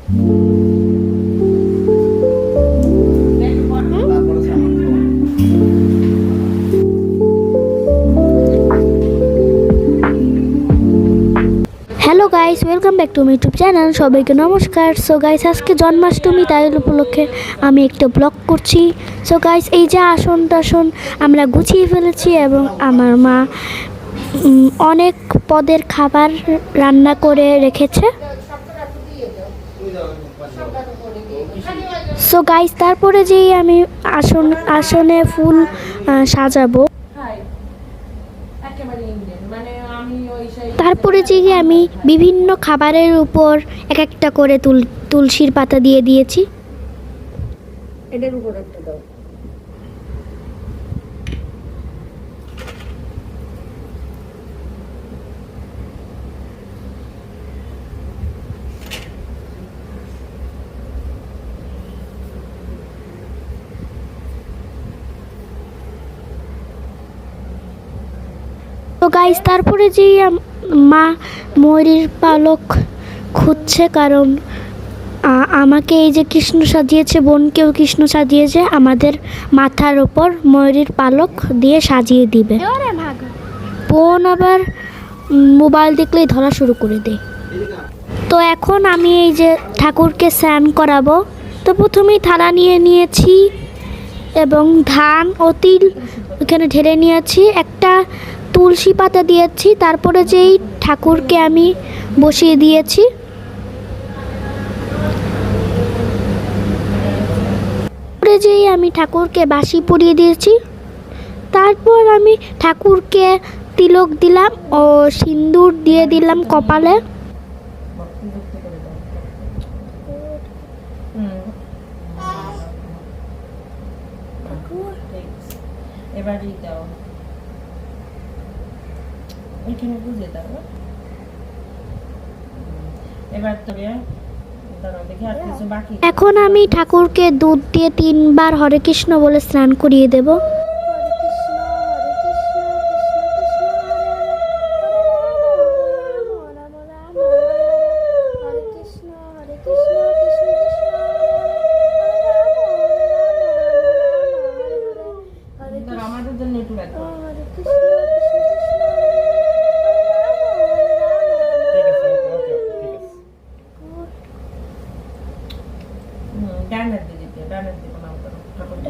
Hello guys, welcome back to my YouTube channel. সবাইকে নমস্কার। So guys, আজকে জন্মাষ্টমী, তাই উপলক্ষে আমি একটা ব্লগ করছি। সো গাইস, এই যে আসন টাসন আমরা গুছিয়ে ফেলেছি এবং আমার মা অনেক পদের খাবার রান্না করে রেখেছে। সো গাইস, তারপরে যেই আমি আসনে ফুল সাজাবো, তারপরে যে আমি বিভিন্ন খাবারের উপর এক একটা করে তুলসীর পাতা দিয়ে দিয়েছি। এটার উপর একটা দাও। তো গাইস, তারপরে যে মা ময়ূরীর পালক খুঁজছে, কারণ আমাকে এই যে কৃষ্ণ সাজিয়েছে, বোনকেও কৃষ্ণ সাজিয়েছে, আমাদের মাথার ওপর ময়ূরীর পালক দিয়ে সাজিয়ে দিবে। বোন আবার মোবাইল দেখলেই ধরা শুরু করে দেয়। তো এখন আমি এই যে ঠাকুরকে স্নান করাবো। তো প্রথমেই থালা নিয়ে নিয়েছি এবং ধান ও তিল এখানে ঢেলে নিয়েছি, একটা তুলসী পাতা দিয়েছি, তারপরে যেই ঠাকুরকে আমি বসিয়ে দিয়েছি। যেই আমি ঠাকুরকে বাঁশি পরিয়ে দিয়েছি, তারপর আমি ঠাকুরকে তিলক দিলাম ও সিন্দুর দিয়ে দিলাম কপালে। এবারই দাও, এখানে বুঝে দাও। এবার তবে এখন আমি ঠাকুরকে দুধ দিয়ে 3 বার হরে কৃষ্ণ বলে স্নান করিয়ে দেব। আমাদের জন্য একটু ব্যাখ্যা।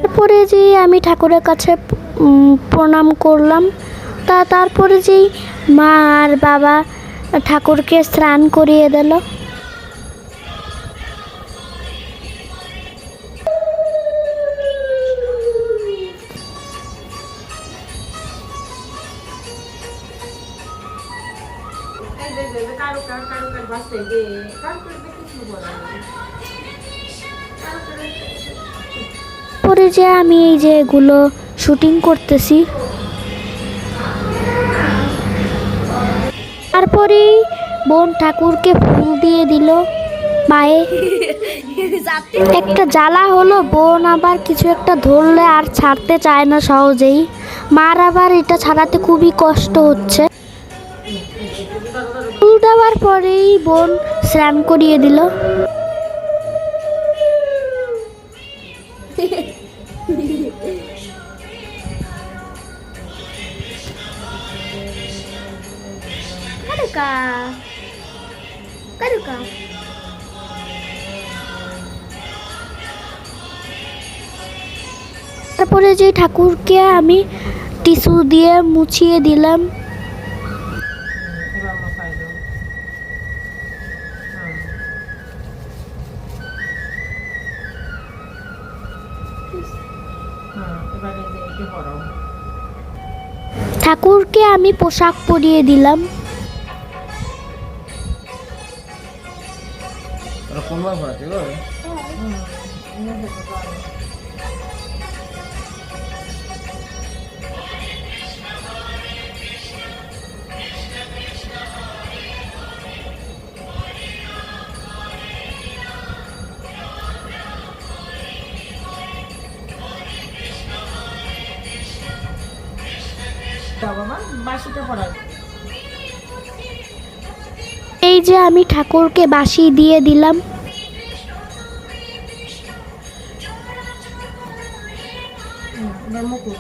তারপরে যে আমি ঠাকুরের কাছে প্রণাম করলাম। তারপরে যেই মা আর বাবা ঠাকুরকে স্নান করিয়ে দিল। পরে যে আমি এই যে এগুলো শুটিং করতেছি। তারপরেই বোন ঠাকুরকে ফুল দিয়ে দিল পায়ে। একটা জ্বালা হলো, বোন আবার কিছু একটা ধরলে আর ছাড়তে চায় না সহজেই। মার আবার এটা ছাড়াতে খুবই কষ্ট হচ্ছে। ফুল দেওয়ার পরেই বোন স্নান করিয়ে দিল। তারপরে যে ঠাকুরকে আমি টিস্যু দিয়ে মুছিয়ে দিলাম। ঠাকুরকে আমি পোশাক পরিয়ে দিলাম। এই যে আমি ঠাকুরকে বাঁশি দিয়ে দিলাম। এবার মুকুট।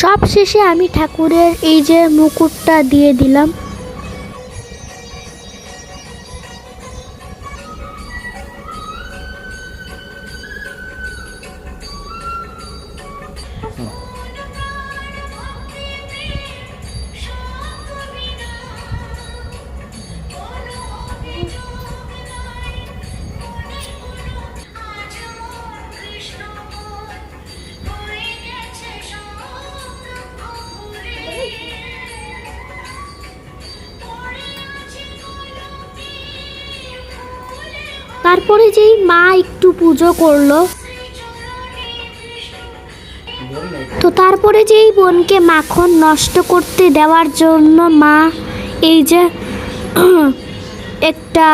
সব শেষে আমি ঠাকুরের এই যে মুকুটটা দিয়ে দিলাম। তারপরে যেই মা একটু পুজো করলো, তো তারপরে যেই বোনকে মাখন নষ্ট করতে দেওয়ার জন্য মা এই যে একটা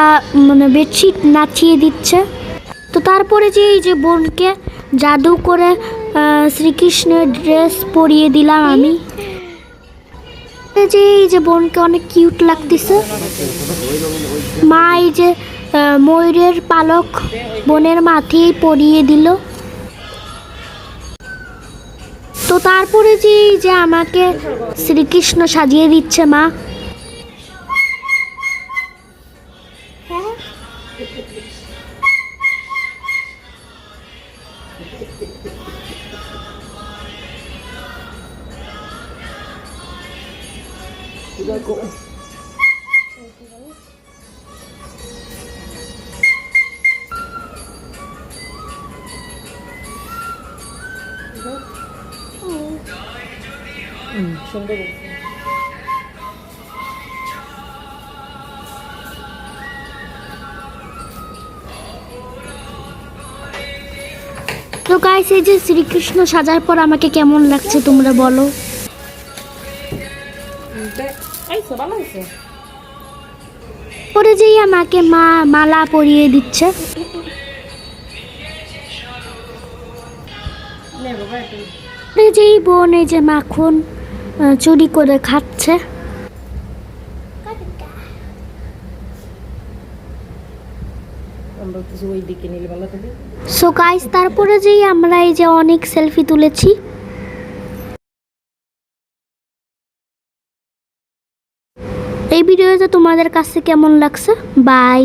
মানে বেডশিট নাচিয়ে দিচ্ছে। তো তারপরে যে এই যে বোনকে জাদু করে শ্রীকৃষ্ণের ড্রেস পরিয়ে দিলাম আমি। এই যে বোনকে অনেক কিউট লাগতেছে। মা এই যে ময়ূরের পালক বোনের মাথায় পরিয়ে দিল। তো তারপরে যে এই যে আমাকে শ্রীকৃষ্ণ সাজিয়ে দিচ্ছে মা। সুন্দর হয়েছে। তো গাইস, এই যে শ্রীকৃষ্ণ সাজার পর আমাকে কেমন লাগছে তোমরা বলো। ভালো হয়েছে। পরে যেই আমাকে মা মালা পরিয়ে দিচ্ছে। পরে যেই বোন এই যে মাখন চুরি করে খাচ্ছে। সো গাইস, তারপরে যেই আমরা এই যে অনেক সেলফি তুলেছি। এই ভিডিওতে তোমাদের কাছে কেমন লাগছে? বাই।